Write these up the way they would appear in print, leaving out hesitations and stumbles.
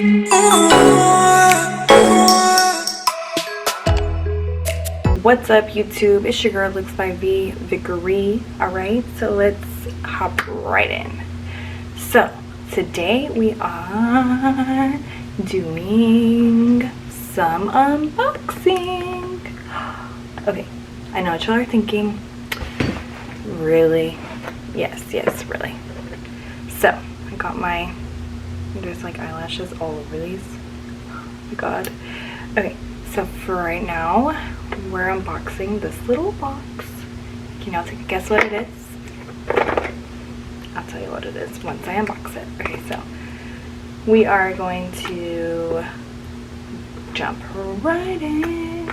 What's up, YouTube? It's your girl Looks by V Vickery. Alright, so let's hop right in. So today we are doing some unboxing. Okay, I know what y'all are thinking. Really? Yes, really. So I got there's like eyelashes all over these. Oh my god. Okay, so for right now we're unboxing this little box. Can y'all take a guess what it is? I'll tell you what it is once I unbox it. Okay, so we are going to jump right in.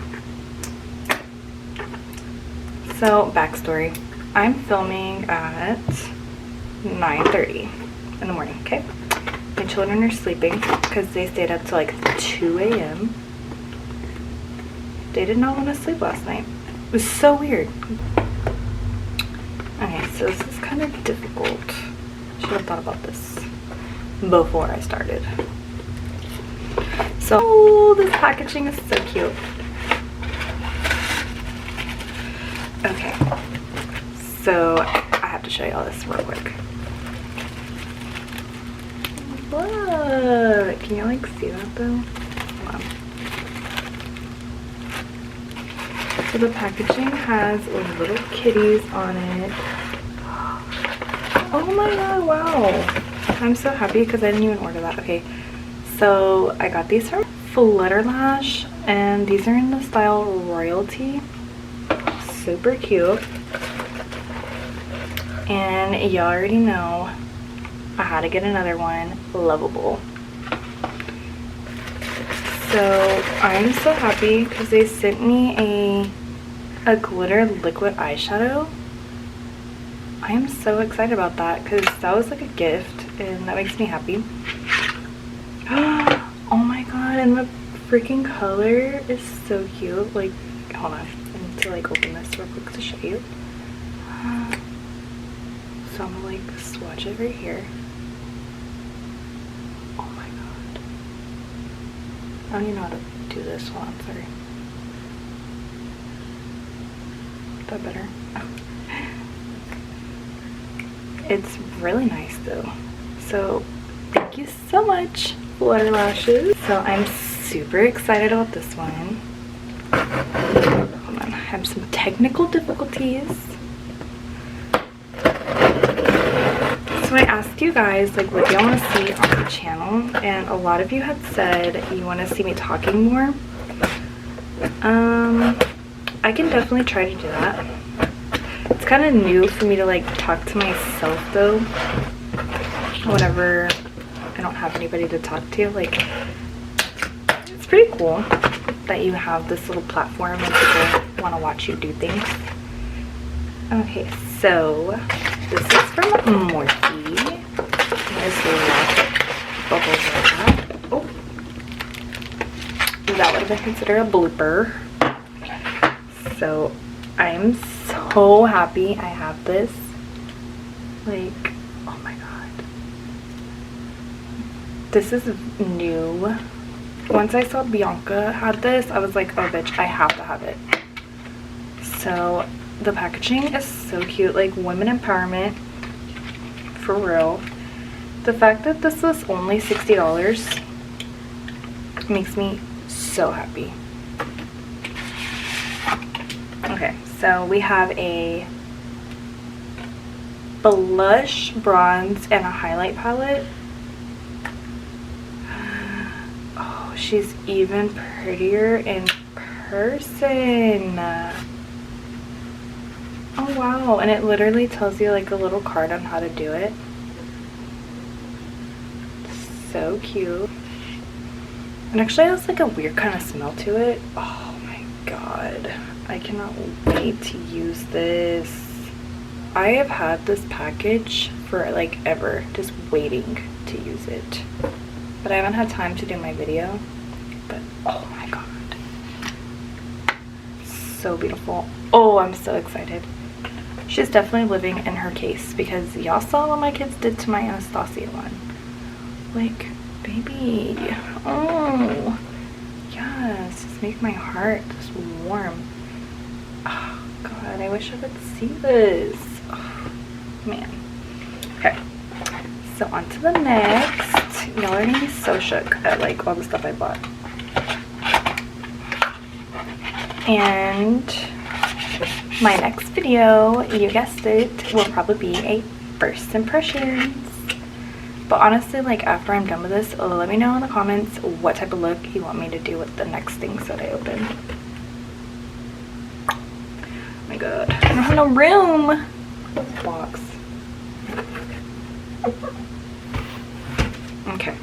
So backstory, I'm filming at 9:30 in the morning. Okay, my children are sleeping because they stayed up till like 2 a.m. They did not want to sleep last night. It was so weird. Okay, so this is kind of difficult. Should have thought about this before I started. So this packaging is so cute. Okay, so I have to show y'all this real quick. Look, can you like see that though? Hold on. So the packaging has little kitties on it. Oh my god, wow. I'm so happy because I didn't even order that. Okay, so I got these from Flutterlash and these are in the style Royalty. Super cute. And y'all already know I had to get another one, Lovable. So I'm so happy because they sent me a glitter liquid eyeshadow. I am so excited about that because that was like a gift and that makes me happy. Oh my god, and the freaking color is so cute. Like, hold on, I need to like open this real quick to show you. So I'm gonna like swatch it right here. Oh my god, I don't even know how to do this one. Sorry. Is that better? Oh. It's really nice though. So thank you so much, Flutterlashes. So I'm super excited about this one. Hold on, I have some technical difficulties. So I asked you guys like what y'all want to see on the channel, and a lot of you had said you want to see me talking more. I can definitely try to do that. It's kind of new for me to like talk to myself though whenever I don't have anybody to talk to. Like, it's pretty cool that you have this little platform and people want to watch you do things. Okay, so this is from Morphe. There's bubbles like that. Oh, that would have been considered a blooper. So I'm so happy I have this. Like, oh my god, this is new. Once I saw Bianca had this, I was like, oh bitch, I have to have it. So the packaging is so cute, like women empowerment for real. The fact that this was only $60 makes me so happy. Okay, so we have a blush, bronze, and a highlight palette. Oh, she's even prettier in person. Oh wow, and it literally tells you like a little card on how to do it. So cute. And actually it has like a weird kind of smell to it. Oh my god, I cannot wait to use this. I have had this package for like ever, just waiting to use it, but I haven't had time to do my video. But oh my god, so beautiful. Oh, I'm so excited. She's definitely living in her case because y'all saw what my kids did to my Anastasia one. Like, baby. Oh, yes. Just make my heart just warm. Oh, God, I wish I could see this. Oh, man. Okay. So on to the next. Y'all are gonna be so shook at like all the stuff I bought. And my next video, you guessed it, will probably be a first impressions. But honestly, like after I'm done with this, let me know in the comments what type of look you want me to do with the next things that I open. Oh my God, I don't have no room for this box. Okay.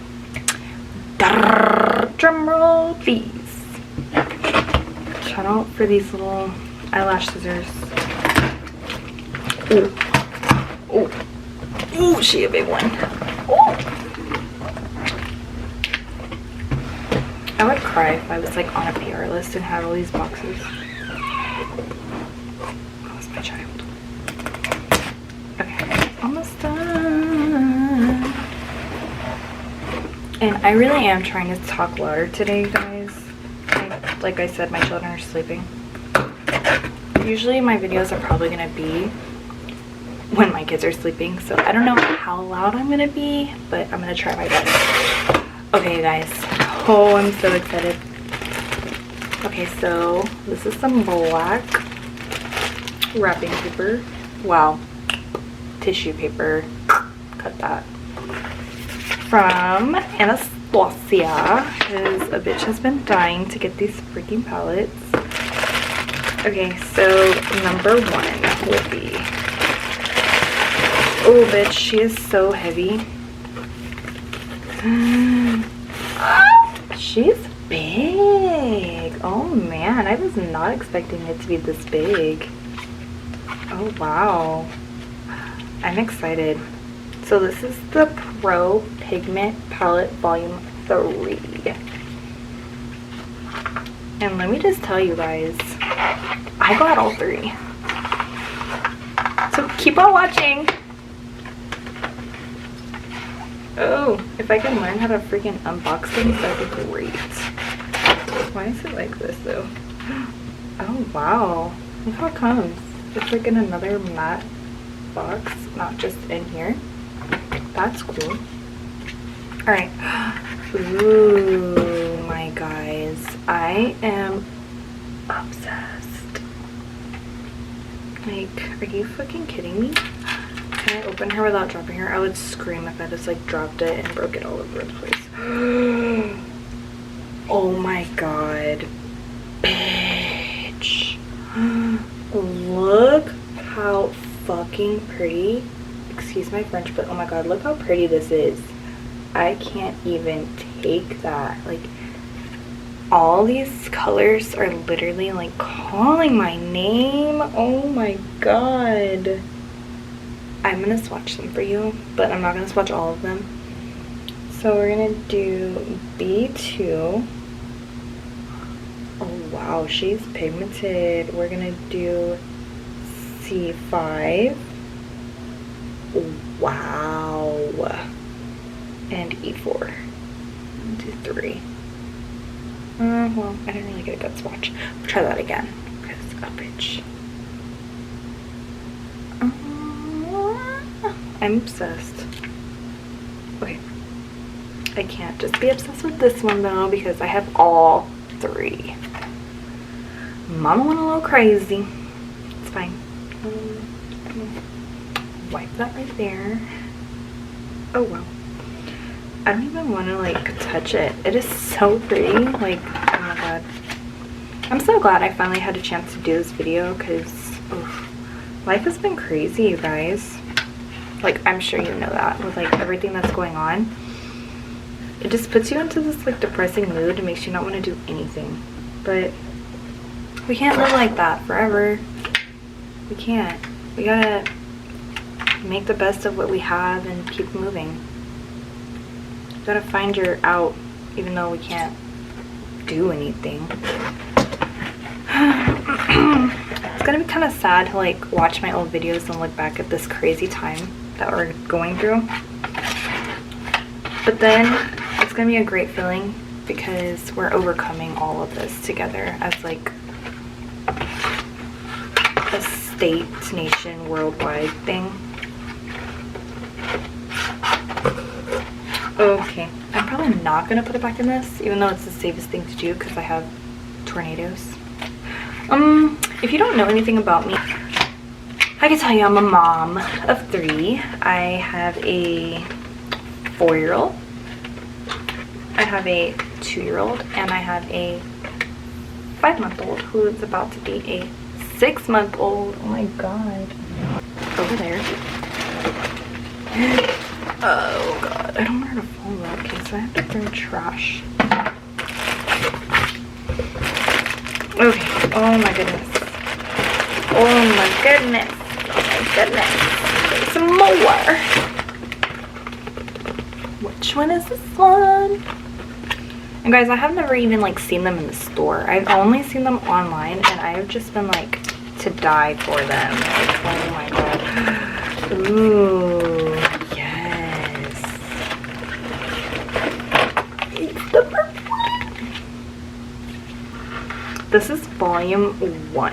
Drum roll, please. Shout out for these little eyelash scissors. Ooh. Ooh. Ooh, she a big one. Ooh. I would cry if I was like on a PR list and had all these boxes. That was my child. Okay, almost done. And I really am trying to talk louder today, guys. Like I said, my children are sleeping. Usually my videos are probably gonna be when my kids are sleeping, so I don't know how loud I'm gonna be, but I'm gonna try my best. Okay, guys. Oh, I'm so excited. Okay, so this is some black wrapping paper. Wow. Tissue paper. Cut that. From Anastasia, because a bitch has been dying to get these freaking palettes. Okay, so number one will be, oh bitch, she is so heavy. She's big. Oh man, I was not expecting it to be this big. Oh wow, I'm excited. So this is the Pro Pigment Palette Volume 3. And let me just tell you guys, I got all 3. So keep on watching. Oh, if I can learn how to freaking unbox things, that'd be great. Why is it like this though? Oh wow, look how it comes. It's like in another matte box, not just in here. That's cool. Alright. Ooh, my guys. I am obsessed. Like, are you fucking kidding me? Can I open her without dropping her? I would scream if I just like dropped it and broke it all over the place. Oh my god. Bitch. Look how fucking pretty. Excuse my French, but oh my god, look how pretty this is. I can't even take that. Like, all these colors are literally like calling my name. Oh my god. I'm gonna swatch them for you, but I'm not gonna swatch all of them. So we're gonna do B2. Oh wow, she's pigmented. We're gonna do C5. Wow. And E4. 1, 2, 3. Well, I didn't really get a good swatch. We'll try that again. Because a bitch. I'm obsessed. Okay. I can't just be obsessed with this one though, because I have all 3. Mama went a little crazy. It's fine. Wipe that right there. Oh wow. I don't even want to like touch it. It is so pretty. Like, oh my god. I'm so glad I finally had a chance to do this video, because life has been crazy, you guys. Like, I'm sure you know that with like everything that's going on. It just puts you into this like depressing mood and makes you not want to do anything. But we can't live like that forever. We can't. We gotta make the best of what we have and keep moving. You gotta find your out, even though we can't do anything. It's gonna be kind of sad to like watch my old videos and look back at this crazy time that we're going through. But then it's gonna be a great feeling because we're overcoming all of this together as like a state, nation, worldwide thing. Okay, I'm probably not gonna put it back in this, even though it's the safest thing to do because I have tornadoes. If you don't know anything about me, I can tell you I'm a mom of 3. I have a 4-year-old, I have a 2-year-old, and I have a 5-month-old who is about to be a 6-month-old. Oh my god. Over there. Oh god, I don't want her to fall though. Okay, so I have to throw trash. Okay, oh my goodness. Oh my goodness. Oh my goodness. There's some more. Which one is this one? And guys, I have never even like seen them in the store. I've only seen them online and I have just been like to die for them. Like, oh my god. Ooh, yes. It's the first one. This is volume 1.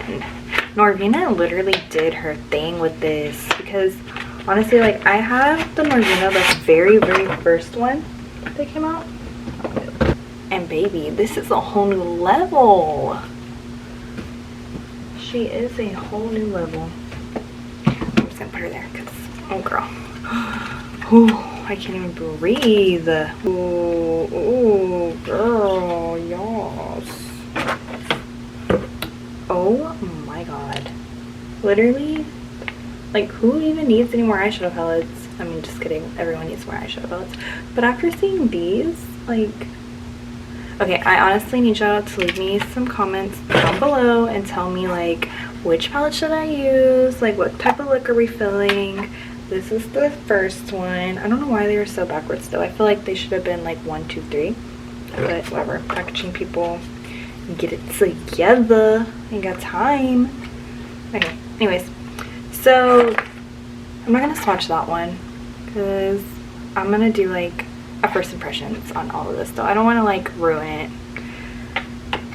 Norvina literally did her thing with this because honestly, like, I have the Norvina, the very first one that came out. And baby, this is a whole new level. She is a whole new level. I'm just gonna put her there because, oh girl. Ooh, I can't even breathe. Ooh, girl, yes. Oh my god. Literally, like, who even needs any more eyeshadow palettes? I mean, just kidding. Everyone needs more eyeshadow palettes. But after seeing these, like, okay, I honestly need y'all to leave me some comments down below and tell me, like, which palette should I use? Like, what type of look are we feeling? This is the first one. I don't know why they were so backwards, though. I feel like they should have been, like, 1, 2, 3. But whatever. Packaging people, get it together. Ain't got time. Okay, anyways. So, I'm not going to swatch that one because I'm going to do, like, a first impressions on all of this, though. I don't want to, like, ruin it.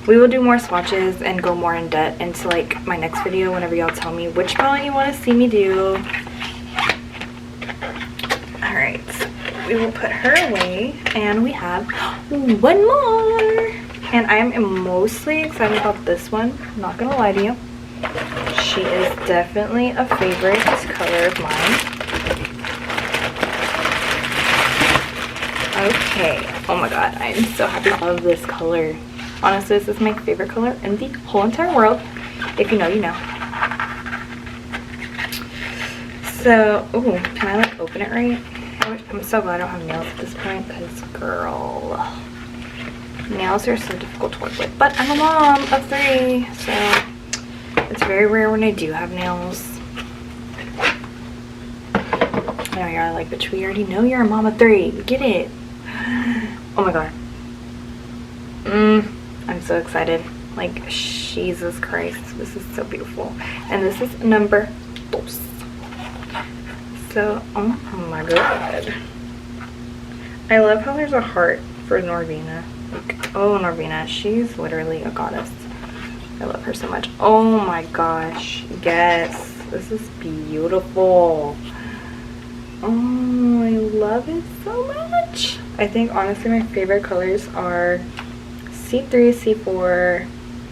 We will do more swatches and go more in depth into, like, my next video whenever y'all tell me which palette you want to see me do. Alright, we will put her away, and we have one more. And I am mostly excited about this one, I'm not gonna lie to you. She is definitely a favorite color of mine. Okay, oh my god, I am so happy. I love this color. Honestly, this is my favorite color in the whole entire world. If you know, you know. So, ooh, can I, like, open it right? I'm so glad I don't have nails at this point because, girl, nails are so difficult to work with. But I'm a mom of 3, so it's very rare when I do have nails. I know you're like, bitch, we already know you're a mom of 3. Get it? Oh my god. I'm so excited. Like, Jesus Christ. This is so beautiful. And this is number 2. So, oh my god. I love how there's a heart for Norvina. Like, oh, Norvina. She's literally a goddess. I love her so much. Oh my gosh. Yes. This is beautiful. Oh, I love it so much. I think honestly my favorite colors are C3, C4,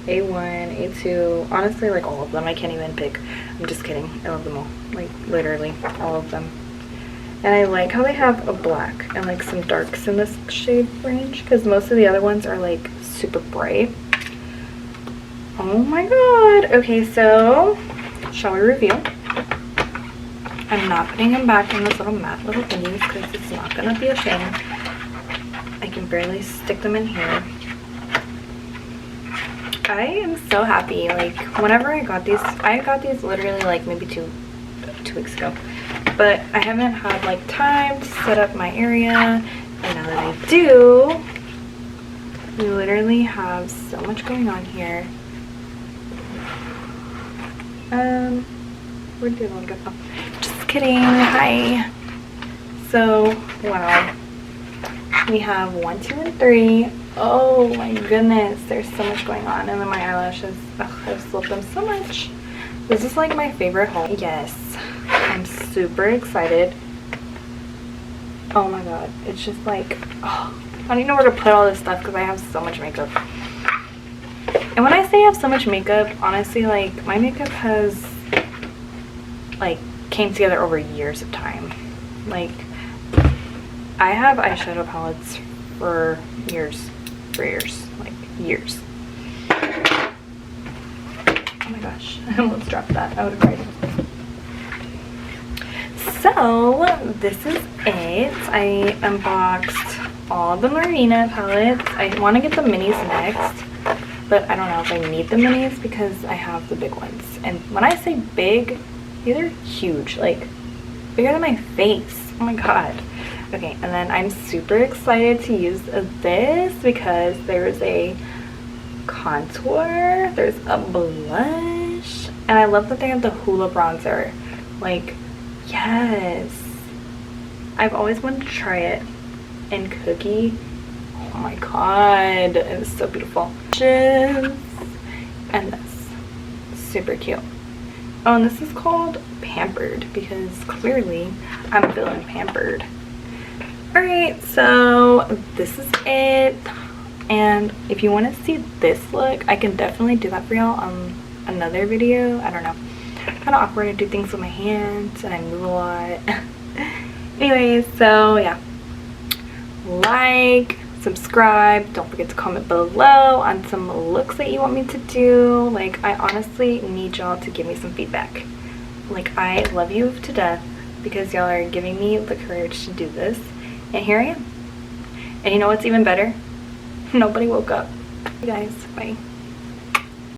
A1, A2. Honestly, like, all of them. I can't even pick. I'm just kidding. I love them all. Like, literally all of them. And I like how they have a black and, like, some darks in this shade range because most of the other ones are, like, super bright. Oh my god. Okay, so shall we reveal? I'm not putting them back in those little matte little thingies because it's not going to be a thing. I can barely stick them in here. I am so happy. Like, whenever I got these literally like maybe two weeks ago. But I haven't had like time to set up my area. And now that I do, we literally have so much going on here. Where'd the other one go? Oh, just kidding. Hi. So, wow. We have 1, 2, and 3. Oh my goodness, there's so much going on. And then my eyelashes, ugh, I've slipped them so much. This is like my favorite haul. Yes, I'm super excited. Oh my god, it's just like, oh, I don't even know where to put all this stuff because I have so much makeup. And when I say I have so much makeup, honestly, like, my makeup has, like, came together over years of time. Like, I have eyeshadow palettes for years, like, years. Oh my gosh, I almost dropped that. I would have cried. So, this is it. I unboxed all the Norvina palettes. I want to get the minis next, but I don't know if I need the minis because I have the big ones. And when I say big, these are huge, like bigger than my face. Oh my god. Okay, and then I'm super excited to use this because there's a contour, there's a blush, and I love that they have the Hoola bronzer. Like, yes, I've always wanted to try it in Cookie. Oh my god, it's so beautiful. And this, super cute. Oh, and this is called Pampered because clearly I'm feeling pampered. Alright, so this is it. And if you want to see this look, I can definitely do that for y'all on another video. I don't know. Kind of awkward to do things with my hands and I move a lot. Anyways, so yeah. Like, subscribe, don't forget to comment below on some looks that you want me to do. Like, I honestly need y'all to give me some feedback. Like, I love you to death because y'all are giving me the courage to do this, and here I am. And you know what's even better? Nobody woke up. You guys, bye.